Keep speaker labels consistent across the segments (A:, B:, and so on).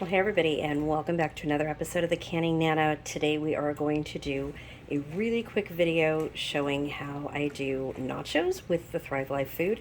A: Well, hey everybody, and welcome back to another episode of the Canning Nana. Today we are going to do a really quick video showing how I do nachos with the Thrive Life food.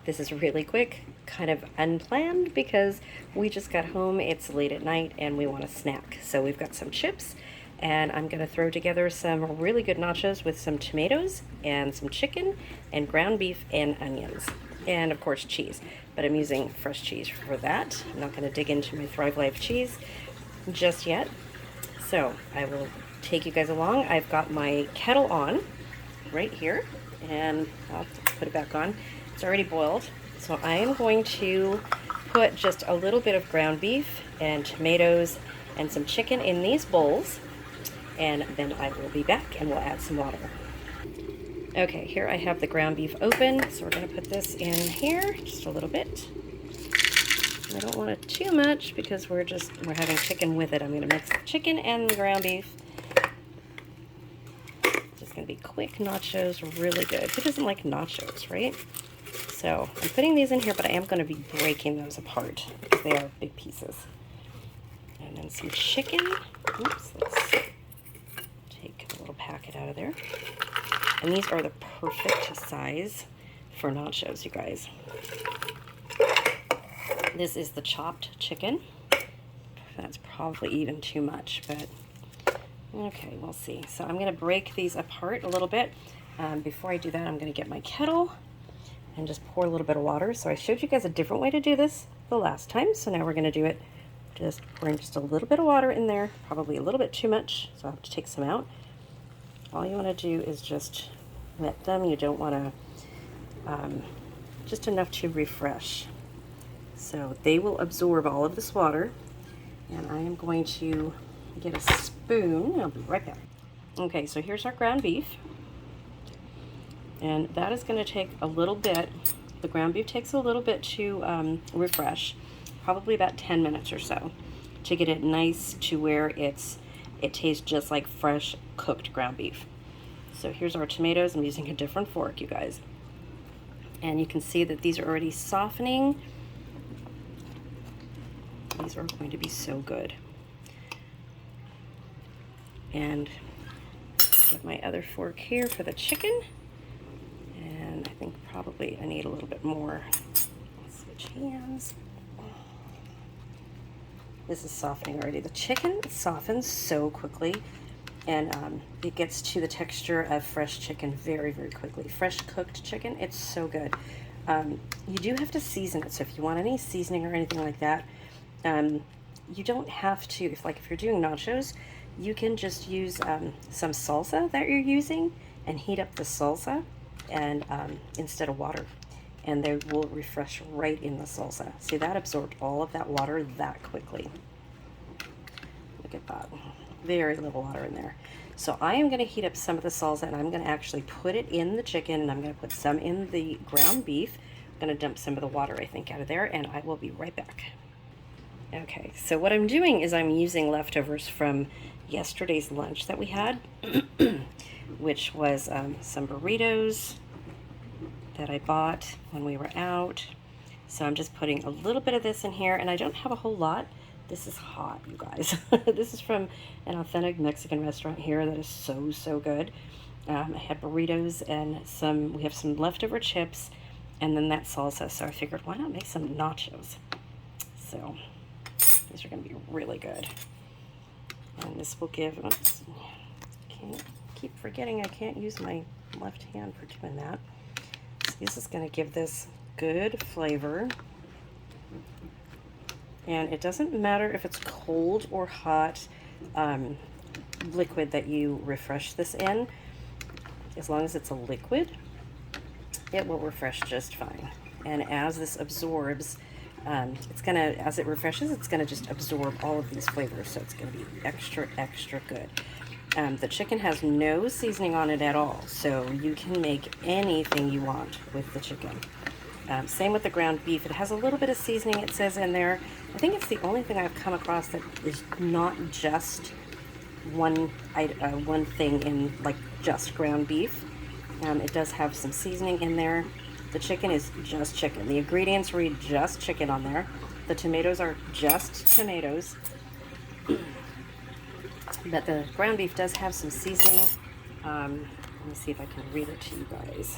A: This is really quick, kind of unplanned because we just got home, it's late at night, and we want a snack. So we've got some chips, and I'm going to throw together some really good nachos with some tomatoes and some chicken and ground beef and onions. And of course cheese, but I'm using fresh cheese for that. I'm not going to dig into my Thrive Life cheese just yet. So I will take you guys along. I've got my kettle on right here, and I'll put it back on. It's already boiled. So I am going to put just a little bit of ground beef and tomatoes and some chicken in these bowls, and then I will be back and we'll add some water. Okay, here I have the ground beef open, so we're going to put this in here just a little bit. I don't want it too much because we're having chicken with it. I'm going to mix the chicken and the ground beef. Just going to be quick nachos, really good. Who doesn't like nachos, right? So I'm putting these in here, but I am going to be breaking those apart because they are big pieces. And then some chicken. Oops, let's take a little packet out of there. And these are the perfect size for nachos, you guys. This is the chopped chicken. That's probably even too much, but okay, we'll see. So I'm going to break these apart a little bit. Before I do that, I'm going to get my kettle and just pour a little bit of water. So I showed you guys a different way to do this the last time, so now we're going to do it. Just pouring just a little bit of water in there, probably a little bit too much, so I'll have to take some out. All you want to do is just wet them. You don't want to, just enough to refresh. So they will absorb all of this water. And I am going to get a spoon. I'll be right back. Okay, so here's our ground beef. And that is going to take a little bit. The ground beef takes a little bit to refresh, probably about 10 minutes or so, to get it nice to where it tastes just like fresh cooked ground beef. So here's our tomatoes. I'm using a different fork, you guys. And you can see that these are already softening. These are going to be so good. And get my other fork here for the chicken. And I think probably I need a little bit more. Let's switch hands. This is softening already. The chicken softens so quickly, and it gets to the texture of fresh chicken very, very quickly. Fresh cooked chicken, it's so good. You do have to season it, so if you want any seasoning or anything like that, you don't have to. If you're doing nachos, you can just use some salsa that you're using and heat up the salsa and instead of water. And they will refresh right in the salsa. See, that absorbed all of that water that quickly. Look at that. Very little water in there. So I am going to heat up some of the salsa, and I'm going to actually put it in the chicken, and I'm going to put some in the ground beef. I'm going to dump some of the water, I think, out of there, and I will be right back. Okay, so what I'm doing is I'm using leftovers from yesterday's lunch that we had, which was some burritos that I bought when we were out. So I'm just putting a little bit of this in here, and I don't have a whole lot. This is hot, you guys. This is from an authentic Mexican restaurant here that is so, so good. I had burritos and we have some leftover chips, and then that salsa. So I figured, why not make some nachos? So these are going to be really good. And this will give, oops, keep forgetting I can't use my left hand for doing that. This is going to give this good flavor. And it doesn't matter if it's cold or hot liquid that you refresh this in. As long as it's a liquid, it will refresh just fine. And as this absorbs, as it refreshes, it's going to just absorb all of these flavors. So it's going to be extra, extra good. The chicken has no seasoning on it at all, so you can make anything you want with the chicken. Same with the ground beef. It has a little bit of seasoning, it says in there. I think it's the only thing I've come across that is not just one thing in just ground beef. It does have some seasoning in there. The chicken is just chicken. The ingredients read just chicken on there. The tomatoes are just tomatoes, but the ground beef does have some seasoning. Let me see if I can read it to you guys.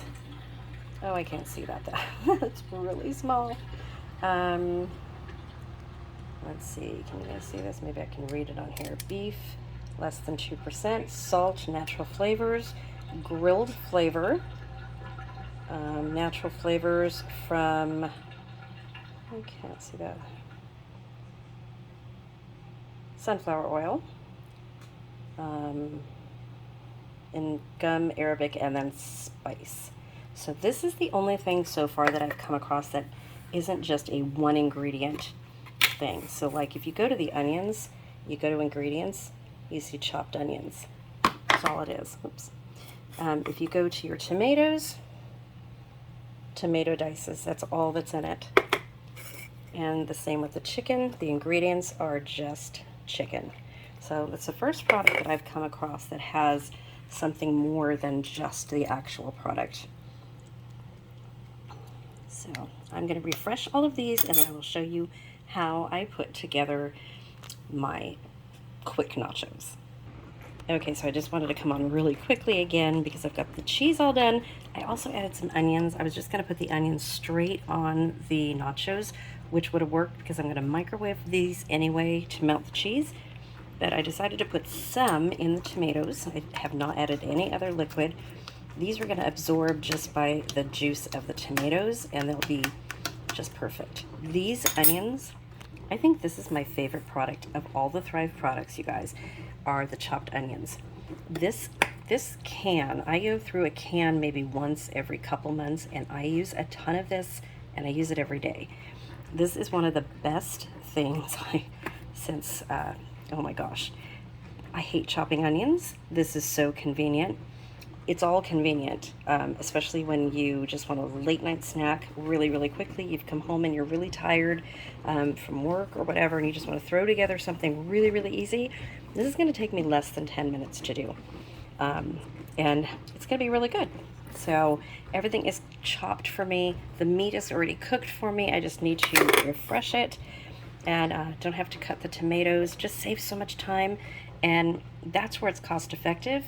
A: Oh, I can't see that. It's really small. Let's see, can you guys see this? Maybe I can read it on here. Beef, less than 2%. Salt, natural flavors, grilled flavor. Natural flavors from, I can't see that. Sunflower oil. And gum, Arabic, and then spice. So this is the only thing so far that I've come across that isn't just a one ingredient thing. So like if you go to the onions, you go to ingredients, you see chopped onions. That's all it is. Oops. If you go to your tomatoes, tomato dices, that's all that's in it. And the same with the chicken, the ingredients are just chicken. So it's the first product that I've come across that has something more than just the actual product. So I'm going to refresh all of these and then I will show you how I put together my quick nachos. Okay, so I just wanted to come on really quickly again because I've got the cheese all done. I also added some onions. I was just going to put the onions straight on the nachos, which would have worked because I'm going to microwave these anyway to melt the cheese. But I decided to put some in the tomatoes. I have not added any other liquid. These are going to absorb just by the juice of the tomatoes and they'll be just perfect. These onions, I think this is my favorite product of all the Thrive products, you guys, are the chopped onions. This can, I go through a can maybe once every couple months and I use a ton of this and I use it every day. This is one of the best things since, oh my gosh, I hate chopping onions. This is so convenient. It's all convenient, especially when you just want a late night snack really, really quickly. You've come home and you're really tired from work or whatever, and you just want to throw together something really, really easy. This is going to take me less than 10 minutes to do, and it's going to be really good. So everything is chopped for me. The meat is already cooked for me. I just need to refresh it, and don't have to cut the tomatoes. Just saves so much time, and that's where it's cost effective.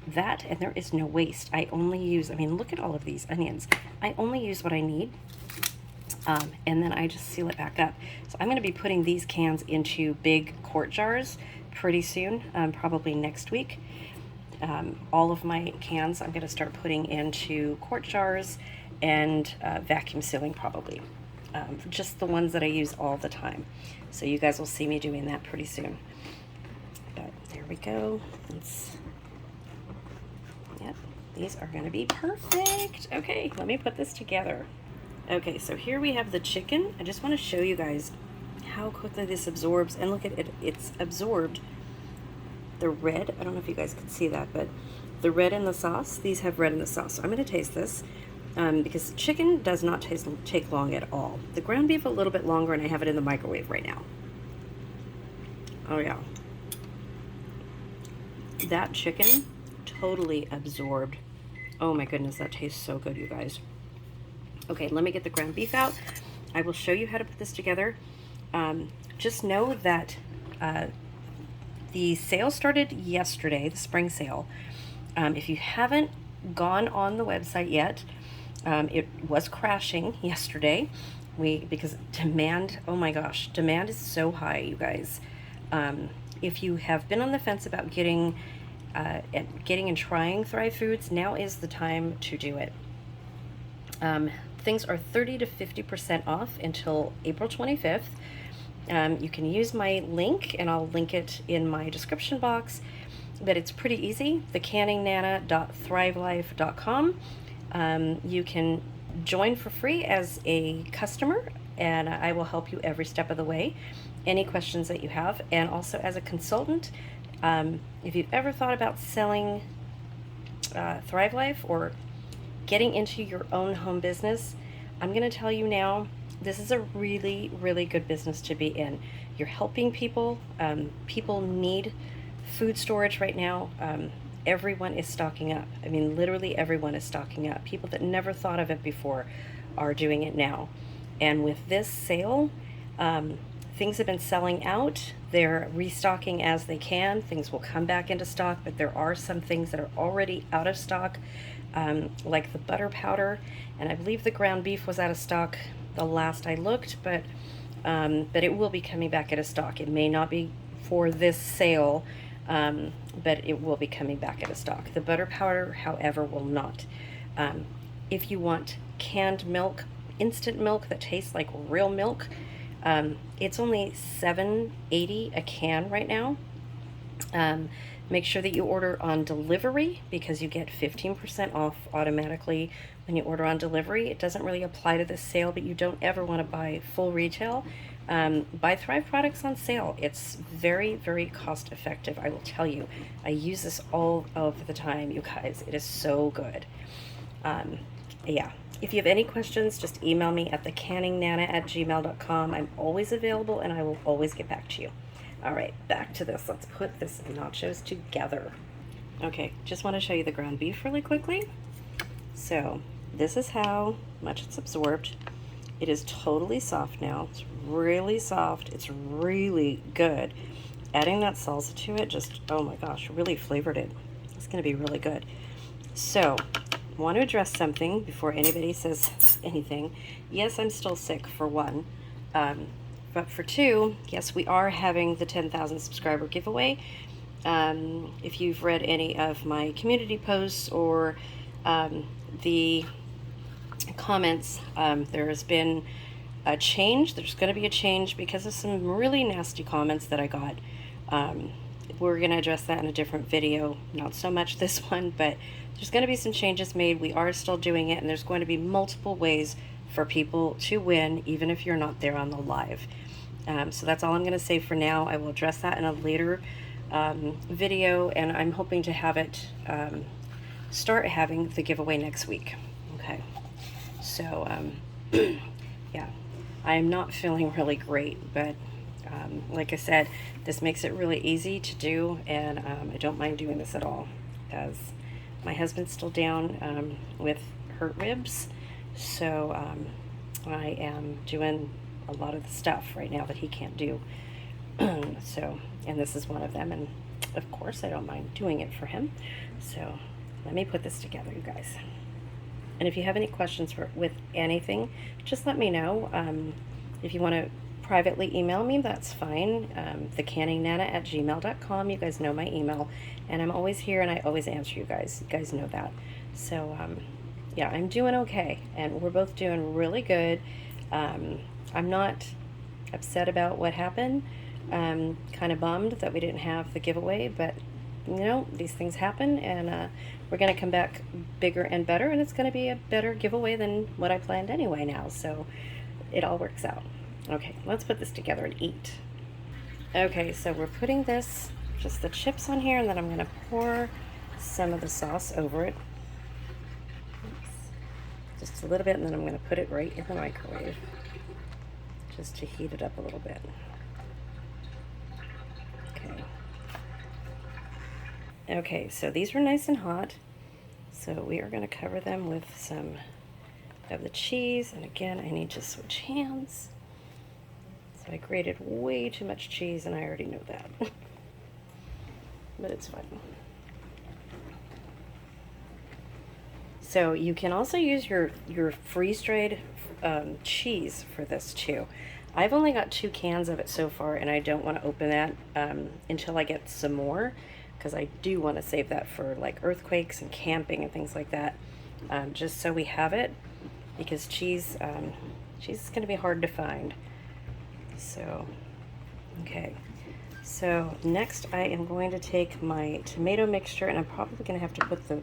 A: That, and there is no waste. I only use, I mean, look at all of these onions. I only use what I need, and then I just seal it back up. So I'm going to be putting these cans into big quart jars pretty soon, probably next week. All of my cans I'm going to start putting into quart jars and vacuum sealing probably. Just the ones that I use all the time. So you guys will see me doing that pretty soon. But there we go. Yep, these are going to be perfect. Okay, let me put this together. Okay, so here we have the chicken. I just want to show you guys how quickly this absorbs. And look at it, it's absorbed the red. I don't know if you guys can see that, but the red in the sauce, these have red in the sauce. So I'm going to taste this because chicken does not take long at all. The ground beef a little bit longer, and I have it in the microwave right now. Oh yeah. That chicken totally absorbed. Oh my goodness, that tastes so good, you guys. Okay, let me get the ground beef out. I will show you how to put this together. Just know that the sale started yesterday, the spring sale. If you haven't gone on the website yet, it was crashing yesterday. Because demand, oh my gosh, demand is so high, you guys. If you have been on the fence about getting and trying Thrive Foods, now is the time to do it. Things are 30 to 50% off until April 25th. You can use my link, and I'll link it in my description box, but it's pretty easy, thecanningnana.thrivelife.com. You can join for free as a customer, and I will help you every step of the way, any questions that you have, and also as a consultant. If you've ever thought about selling Thrive Life or getting into your own home business, I'm going to tell you now, this is a really, really good business to be in. You're helping people. People need food storage right now. Everyone is stocking up. I mean, literally everyone is stocking up. People that never thought of it before are doing it now. And with this sale, Things have been selling out. They're restocking as they can. Things will come back into stock, but there are some things that are already out of stock, like the butter powder, and I believe the ground beef was out of stock the last I looked, but it will be coming back into stock. It may not be for this sale, but it will be coming back into stock. The butter powder, however, will not. If you want canned milk, instant milk that tastes like real milk, it's only $7.80 a can right now. Make sure that you order on delivery because you get 15% off automatically when you order on delivery. It doesn't really apply to this sale, but you don't ever want to buy full retail. Buy Thrive products on sale. It's very, very cost effective, I will tell you. I use this all of the time, you guys. It is so good. Yeah. If you have any questions, just email me at thecanningnana@gmail.com. I'm always available and I will always get back to you. All right, back to this. Let's put this nachos together. Okay, just want to show you the ground beef really quickly. So this is how much it's absorbed. It is totally soft now. It's really soft. It's really good. Adding that salsa to it just, oh my gosh, really flavored it. It's going to be really good. So I want to address something before anybody says anything. Yes, I'm still sick, for one. But for two, yes, we are having the 10,000 subscriber giveaway. If you've read any of my community posts or the comments, there has been a change. There's going to be a change because of some really nasty comments that I got. We're going to address that in a different video. Not so much this one, but there's going to be some changes made. We are still doing it, and there's going to be multiple ways for people to win, even if you're not there on the live. So that's all I'm going to say for now. I will address that in a later video, and I'm hoping to have it start having the giveaway next week. Okay, so yeah, I'm not feeling really great, but like I said, this makes it really easy to do, and I don't mind doing this at all, as my husband's still down with hurt ribs, so I am doing a lot of the stuff right now that he can't do. So, and this is one of them, and of course I don't mind doing it for him. So let me put this together, you guys. And if you have any questions with anything, just let me know. If you want to privately email me, that's fine. thecanningnana@gmail.com. You guys know my email, and I'm always here and I always answer you guys. You guys know that. So yeah, I'm doing okay, and we're both doing really good. I'm not upset about what happened. Kind of bummed that we didn't have the giveaway, but you know, these things happen, and we're going to come back bigger and better, and it's going to be a better giveaway than what I planned anyway now, so it all works out. Okay, let's put this together and eat. Okay, so we're putting this, just the chips on here, and then I'm going to pour some of the sauce over it. Oops. Just a little bit, and then I'm going to put it right in the microwave, just to heat it up a little bit. Okay. Okay, so these are nice and hot, so we are going to cover them with some of the cheese, and again, I need to switch hands. So I grated way too much cheese, and I already know that, but it's fine. So you can also use your freeze-dried cheese for this too. I've only got 2 cans of it so far, and I don't want to open that until I get some more, because I do want to save that for like earthquakes and camping and things like that, just so we have it, because cheese is going to be hard to find. So, okay. So next I am going to take my tomato mixture, and I'm probably going to have to put the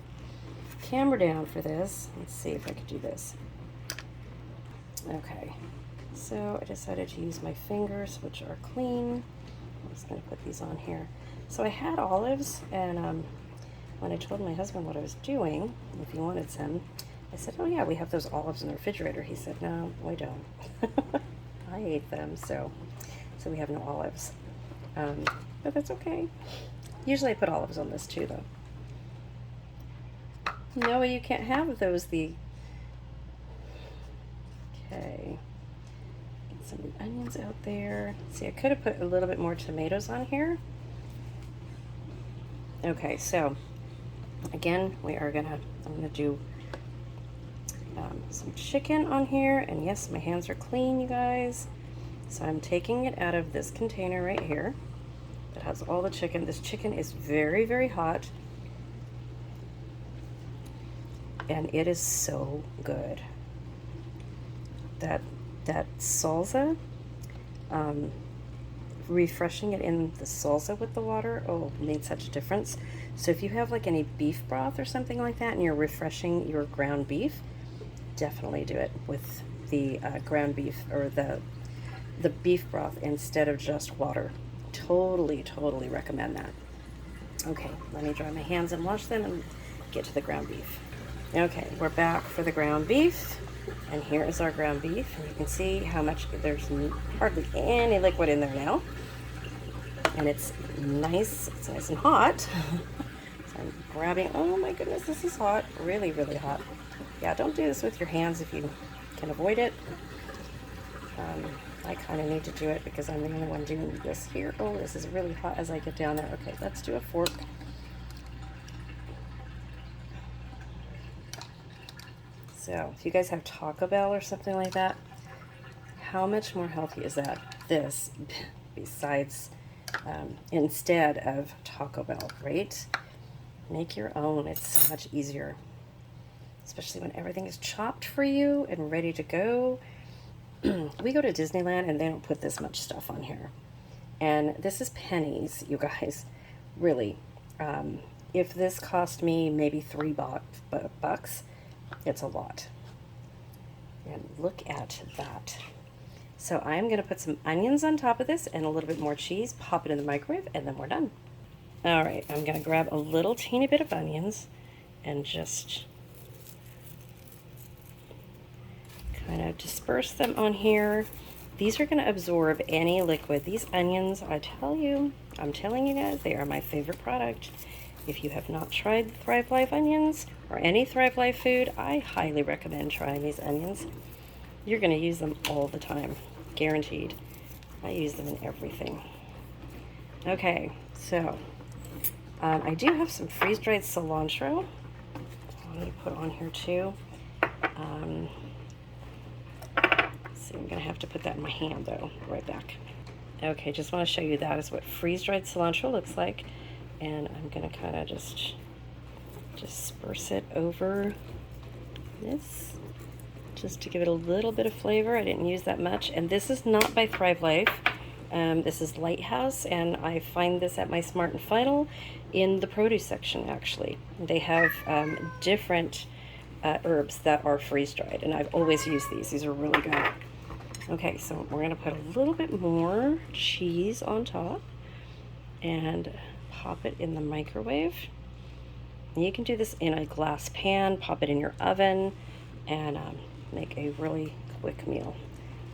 A: camera down for this. Let's see if I can do this. Okay. So I decided to use my fingers, which are clean. I'm just going to put these on here. So I had olives, and when I told my husband what I was doing, if he wanted some, I said, oh yeah, we have those olives in the refrigerator. He said, no, we don't. I ate them, so we have no olives. But that's okay. Usually I put olives on this too, though. No, you can't have those. Okay. some onions out there. See, I could have put a little bit more tomatoes on here. Okay, so again, I'm gonna do some chicken on here, and yes, my hands are clean, you guys. So I'm taking it out of this container right here that has all the chicken. This chicken is very, very hot, and it is so good. That salsa, refreshing it in the salsa with the water, oh, made such a difference. So if you have like any beef broth or something like that and you're refreshing your ground beef, definitely do it with the ground beef or the beef broth instead of just water. Totally recommend that. Okay, let me dry my hands and wash them and get to the ground beef. Okay, we're back for the ground beef, and here is our ground beef, and you can see how much, there's hardly any liquid in there now, and it's nice and hot. So I'm grabbing, oh my goodness, this is hot, really hot. Yeah, don't do this with your hands if you can avoid it. I kind of need to do it because I'm the only one doing this here. Oh, this is really hot as I get down there. Okay, let's do a fork. So, if you guys have Taco Bell or something like that, how much more healthy is this besides, instead of Taco Bell, right? Make your own. It's so much easier, especially when everything is chopped for you and ready to go. We go to Disneyland and they don't put this much stuff on here. And this is pennies, you guys. Really. If this cost me maybe $3, it's a lot. And look at that. So I'm going to put some onions on top of this and a little bit more cheese, pop it in the microwave, and then we're done. All right, I'm going to grab a little teeny bit of onions and just kind of disperse them on here. These are going to absorb any liquid. These onions, I'm telling you guys, they are my favorite product. If you have not tried Thrive Life onions or any Thrive Life food, I highly recommend trying these onions. You're going to use them all the time, guaranteed. I use them in everything. Okay, so I do have some freeze-dried cilantro. I'm going to put on here too. See, I'm going to have to put that in my hand though. Right back. Okay, just want to show you that is what freeze-dried cilantro looks like. And I'm going to kind of just disperse it over this, just to give it a little bit of flavor. I didn't use that much. And this is not by Thrive Life. This is Lighthouse, and I find this at my Smart and Final in the produce section, actually. They have different herbs that are freeze-dried, and I've always used these. These are really good. Okay, so we're going to put a little bit more cheese on top and pop it in the microwave. And you can do this in a glass pan, pop it in your oven, and make a really quick meal.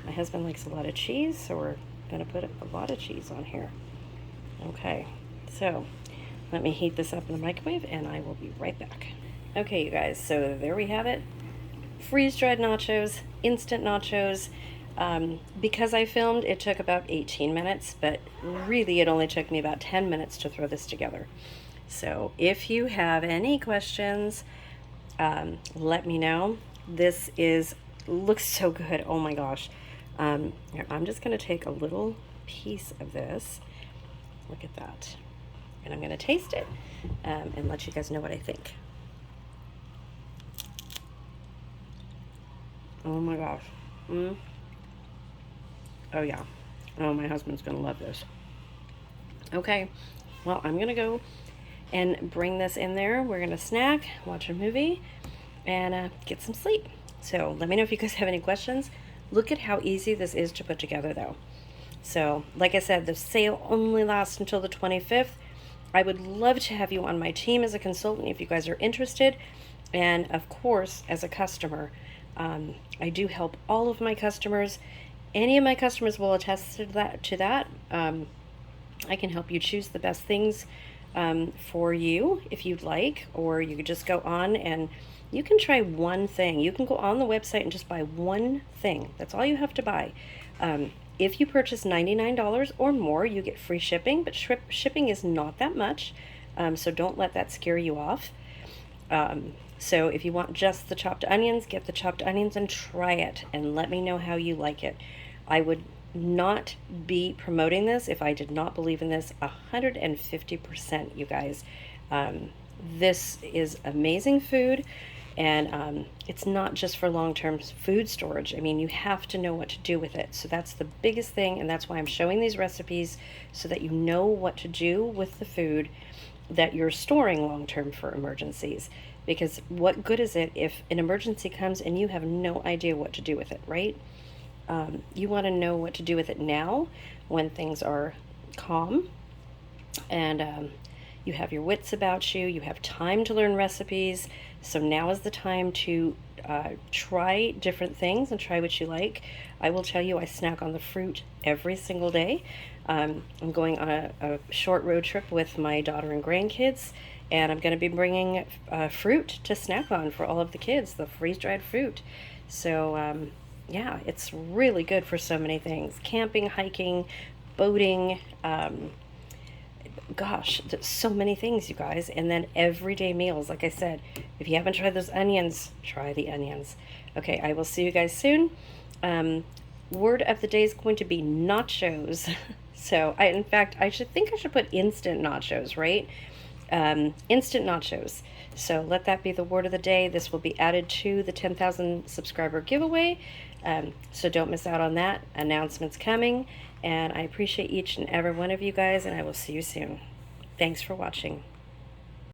A: My husband likes a lot of cheese, so we're going to put a lot of cheese on here. Okay, so let me heat this up in the microwave, and I will be right back. Okay, you guys, so there we have it. Freeze-dried nachos, instant nachos. Because I filmed, it took about 18 minutes, but really it only took me about 10 minutes to throw this together. So if you have any questions, let me know. This looks so good. Oh my gosh. Here, I'm just going to take a little piece of this. Look at that. And I'm going to taste it and let you guys know what I think. Oh my gosh. Oh yeah. Oh, my husband's going to love this. Okay. Well, I'm going to go and bring this in there. We're going to snack, watch a movie, and get some sleep. So let me know if you guys have any questions. Look at how easy this is to put together, though. So, like I said, the sale only lasts until the 25th. I would love to have you on my team as a consultant if you guys are interested. And, of course, as a customer, I do help all of my customers. Any of my customers will attest to that. I can help you choose the best things for you if you'd like, or you could just go on and you can try one thing. You can go on the website and just buy one thing. That's all you have to buy. If you purchase $99 or more, you get free shipping, but shipping is not that much, so don't let that scare you off. So if you want just the chopped onions, get the chopped onions and try it and let me know how you like it. I would not be promoting this if I did not believe in this 150%, you guys. This is amazing food, and it's not just for long-term food storage. I mean, you have to know what to do with it. So that's the biggest thing, and that's why I'm showing these recipes, so that you know what to do with the food that you're storing long-term for emergencies. Because what good is it if an emergency comes and you have no idea what to do with it, right? You want to know what to do with it now, when things are calm and you have your wits about you, you have time to learn recipes. So now is the time to try different things and try what you like. I will tell you, I snack on the fruit every single day. I'm going on a short road trip with my daughter and grandkids, and I'm going to be bringing fruit to snack on for all of the kids, the freeze-dried fruit. So yeah, it's really good for so many things. Camping, hiking, boating, gosh, so many things, you guys. And then everyday meals, like I said, if you haven't tried those onions, try the onions. Okay, I will see you guys soon. Word of the day is going to be nachos. So in fact, I should put instant nachos, right? Instant nachos. So let that be the word of the day. This will be added to the 10,000 subscriber giveaway. So don't miss out on that. Announcements coming. And I appreciate each and every one of you guys, and I will see you soon. Thanks for watching.